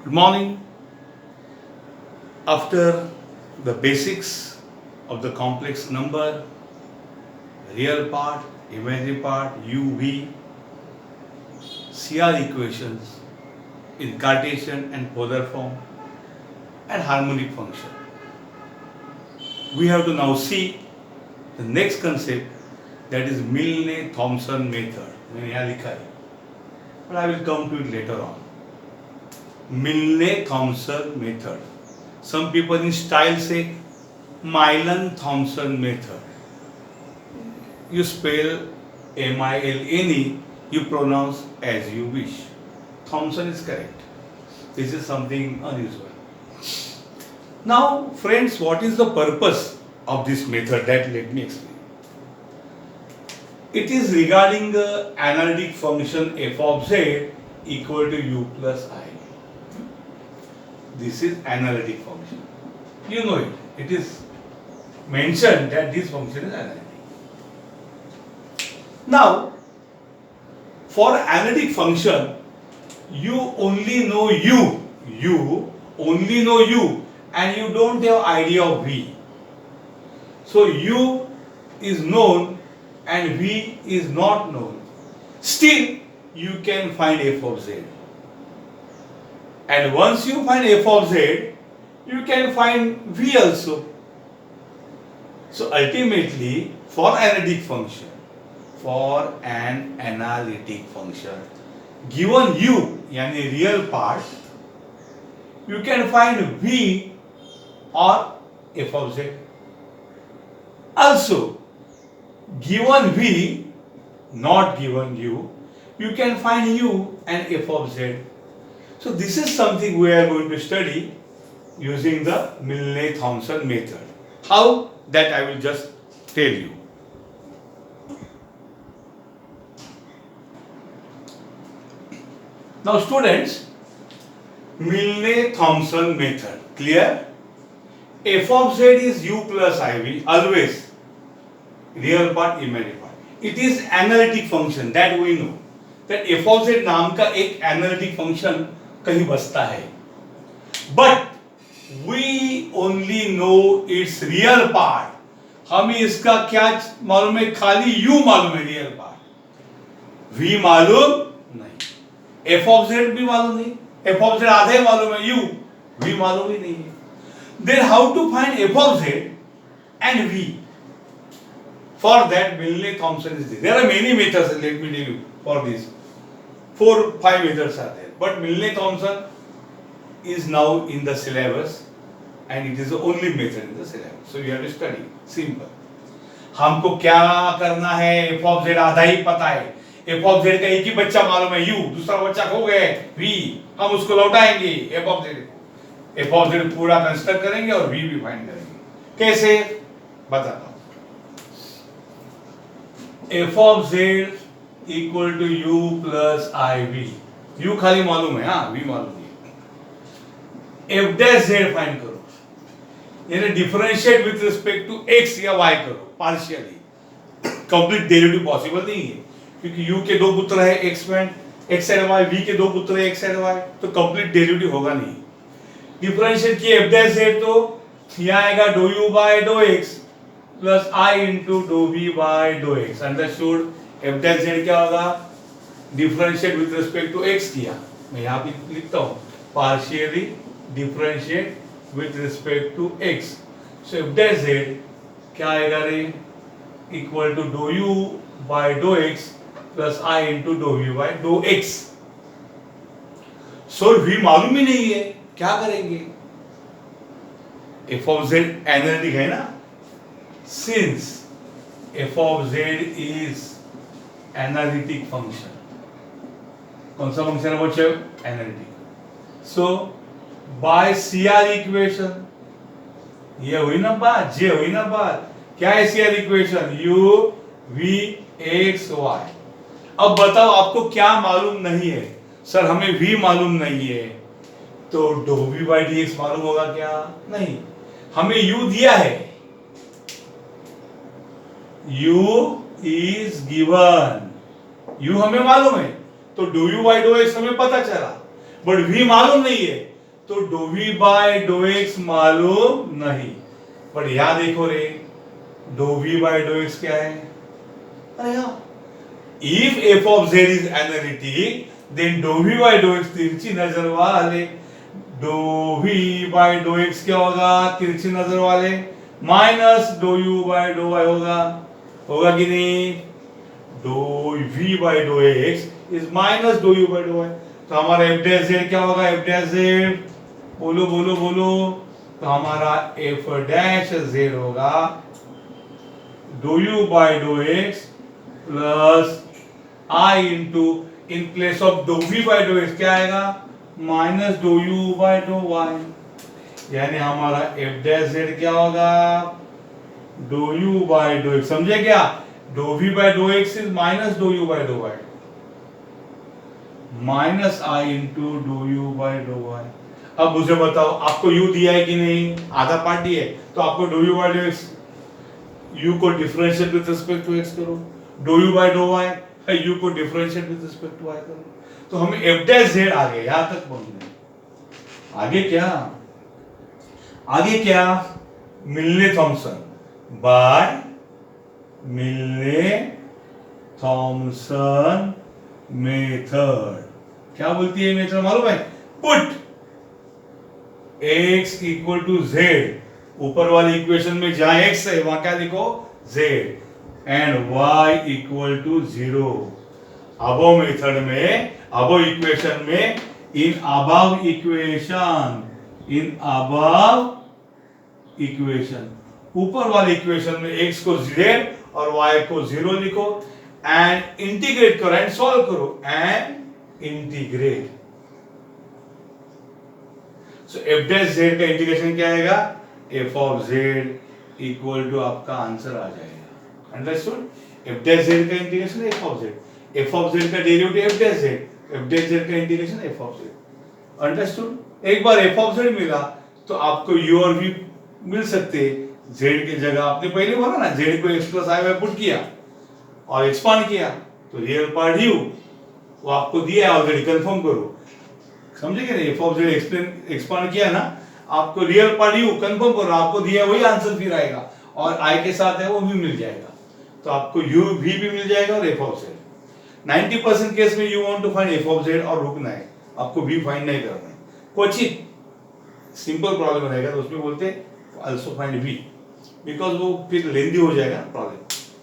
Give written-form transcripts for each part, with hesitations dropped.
Good morning. After the basics of the complex number, real part, imaginary part, U, V, CR equations in Cartesian and polar form, and harmonic function, we have to now see the next concept, that is Milne-Thomson method. मैंने यहाँ लिखा है, but I will come to it later on. Milne-Thomson method. Some people in style say Milan-Thomson method. You spell Milne, you pronounce as you wish. Thomson is correct. This is something unusual. Now, friends, what is the purpose of this method? That let me explain. It is regarding the analytic function f of z equal to u plus I. This is analytic function. You know it. It is mentioned that this function is analytic. Now, for analytic function, you only know u. You only know u, and you don't have idea of v. So u is known and v is not known. Still, you can find f of z. And once you find f of z, you can find v also. So ultimately, for an analytic function, given u, yani real part, you can find v or f of z. Also, given v, not given u, you can find u and f of z. So this is something we are going to study using the Milne-Thomson method. How? That I will just tell you. Now students, Milne-Thomson method, clear? F of z is u plus iv, always. Real part, imaginary part. It is analytic function, that we know. That f of z नाम का एक analytic function कहीं बसता है. But we only know its real part. हमें इसका क्या मालूम है? खाली u मालूम है, real part. v मालूम नहीं. f of z भी मालूम नहीं. f of z आधे मालूम है, u v मालूम ही नहीं है. Then how to find f of z and v? For that, Milne-Thomson is there. There are many methods, let me tell you, for this. 4-5 methods are there. But Milne-Thomson is now in the syllabus and it is the only method in the syllabus. So you have to study. Simple. हमको क्या करना है? f of z आधा ही पता है. f of z का एक ही बच्चा मालूम है, u. दूसरा बच्चा खो गए, v. हम उसको लौटाएंगे f of z. f of z पूरा कंस्ट्रक्ट करेंगे और v भी फाइंड करेंगे. कैसे? बताता हूँ. f of z equal to u plus iv. u खाली मालूम है, हाँ, v मालूम है. f dash z फाइंड करो, यानी differentiate with respect to x या y करो पार्शियली. कंप्लीट डेरिवेटिव पॉसिबल नहीं है क्योंकि u के दो पुत्र है x एंड y, v के दो पुत्र है x एंड y, तो कंप्लीट डेरिवेटिव होगा नहीं. डिफरेंशिएट किए f dash z तो यहाँ आएगा dou u by dou x plus I into dou v by dou x. Understood? f dash z क्या होगा? Differentiate with respect to x किया, मैं यहाँ पे लिखता हूँ partially differentiate with respect to x. So f dash z क्या आएगा रे? Equal to dou u by dou x plus I into dou v by dou x. So v मालूम ही नहीं है, क्या करेंगे? f of z एनालिटिक है ना. Since f of z is analytic function, कौन सा फंक्शन है बच्चों? एनालिटिक. सो बाय CR इक्वेशन, ये हुई ना बात, जे हुई ना बात. क्या है CR equation? u v x y. अब बताओ आपको क्या मालूम नहीं है? सर हमें v मालूम नहीं है, तो dou v by dx मालूम होगा क्या? नहीं. हमें u दिया है, u is given, u हमें मालूम है, तो dou u by dou x हमें पता चला, बट v मालूम नहीं है, तो do v by do x मालूम नहीं। पर यहां देखो रे, do v by do x क्या है? अरे हाँ, if f of z is analytic then do v by do x तिरछी नजर वाले। Do v by do x क्या होगा? तिरछी नजर वाले minus do you by do y होगा। होगा कि नहीं? Do v by do x is minus do you by do y. तो हमारा एफ डैश जेड क्या होगा? एफ डैश जेड बोलो बोलो बोलो। तो हमारा एफ डैश जेड होगा do you by do x plus i into, in place of do v by do x क्या आएगा? Minus do you by do y. यानी हमारा एफ डैश जेड क्या होगा? Do you by do x. समझे क्या? Do v by do x is minus do you by do y minus i into do you by do y. अब मुझे बताओ, आपको u दिया है कि नहीं? आधा पार्ट दिया है, तो आपको do you by do x, u को differentiate with respect to x करो। Do you by do y u को differentiate with respect to y करो। तो हमें f डैश z आ गए, यहां तक पहुंच गए। आगे क्या? आगे क्या? Milne Thomson by Milne Thomson method. क्या बोलती है मेथड मालूम है? Put x equal to z, ऊपर वाली इक्वेशन में जहां x है वहां क्या लिखो? z, and y equal to 0। Above method में, अबव इक्वेशन में, इन अबव इक्वेशन ऊपर वाले इक्वेशन में x को z और y को 0 लिखो एंड इंटीग्रेट करो एंड सॉल्व करो and integrate. So F dash Z का इंटीग्रेशन क्या आएगा? F of Z equal to आपका आंसर आ जाएगा। अंडरस्टूड? एफ डैश जेड का integration F of Z, F of Z का derivative F dash Z, F dash Z का integration F of Z. Understood? एक बार एफ ऑफ जेड मिला तो आपको यू और वी मिल सकते हैं। जेड की जगह आपने पहले बोला ना, जेड को एक्स प्लस आई में पुट किया और एक्सपांड किया, तो रियल पार्ट यू वो आपको दिया है ऑलरेडी, कंफर्म करो। समझे क्या? एफ ऑफ जेड एक्सपांड किया ना, आपको रियल पार्ट यू कंफर्म करो, आपको दिया वही आंसर फिर आएगा और आई के साथ है वो भी मिल जाएगा। तो आपको यू भी मिल जाएगा और एफ ऑफ जेड। 90% केस में you want to find f of z और रुकना है, आपको भी फाइंड नहीं करना है। क्वचित सिंपल प्रॉब्लम रहेगा तो उसमें बोलते हैं आल्सो फाइंड वी, बिकॉज वो फिर लेंदी हो जाएगा प्रॉब्लम,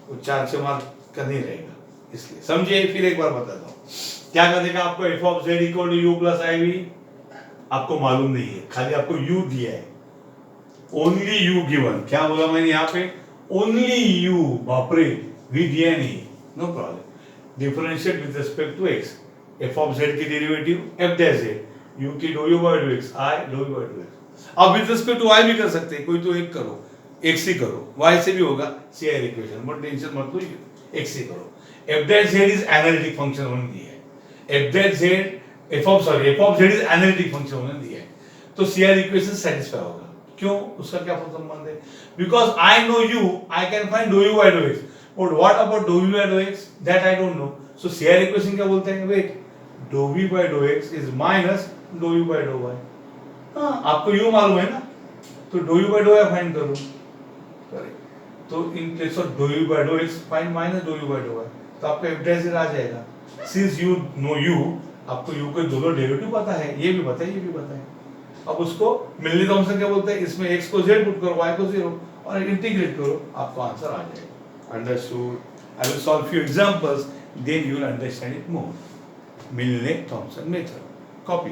वो 4-6 मार्क का नहीं रहेगा, इसलिए समझिए। फिर एक बार बताता हूँ क्या कर देगा आपको। F of Z equal to u plus i v आपको मालूम नहीं है, खाली आपको यू दिया है, ओनली यू गिवन। क्या बोला मैंने यहाँ पे? Only you. बापरे, वी दिया नहीं, no problem. Differentiate with respect to X, F of Z की derivative F dash Z, U की do you by do X, I do you by do X. अब विद रिस्पेक्ट टू वाई भी कर सकते हैं, कोई तो एक करो, एक्स ही करो, वाई से भी होगा सीआर इक्वेशन, बट टेंशन मत लो, एक्स ही करो। F dash Z is analytic function होने दिया है, F dash Z F of z is analytic function होने दिया है, तो सीआर इक्वेशन सेटिस्फाई होगा। क्यों? उसका क्या संबंध है? Because I know u, I can find do you by do x, but what about do you by do x, that I don't know. So CR equation क्या बोलते हैं? Wait, do v by do x is minus do you by do y. हाँ, आपको u मालूम है ना, तो do you by do y find करो। करेक्ट। तो in place of do you by do x find minus do you by do y, तो आपका एफ डैश जेड आ जाएगा। सिंस यू नो यू, आपको यू के दोनों डेरिवेटिव पता है, ये भी पता है, ये भी पता है। अब उसको मिलने थॉमसन क्या बोलते हैं? इसमें x को z पुट करो, y को 0 और इंटीग्रेट करो, आपको आंसर आ जाएगा। Understood? I will solve few examples, then you will understand it more. Milne Thomson method, copy.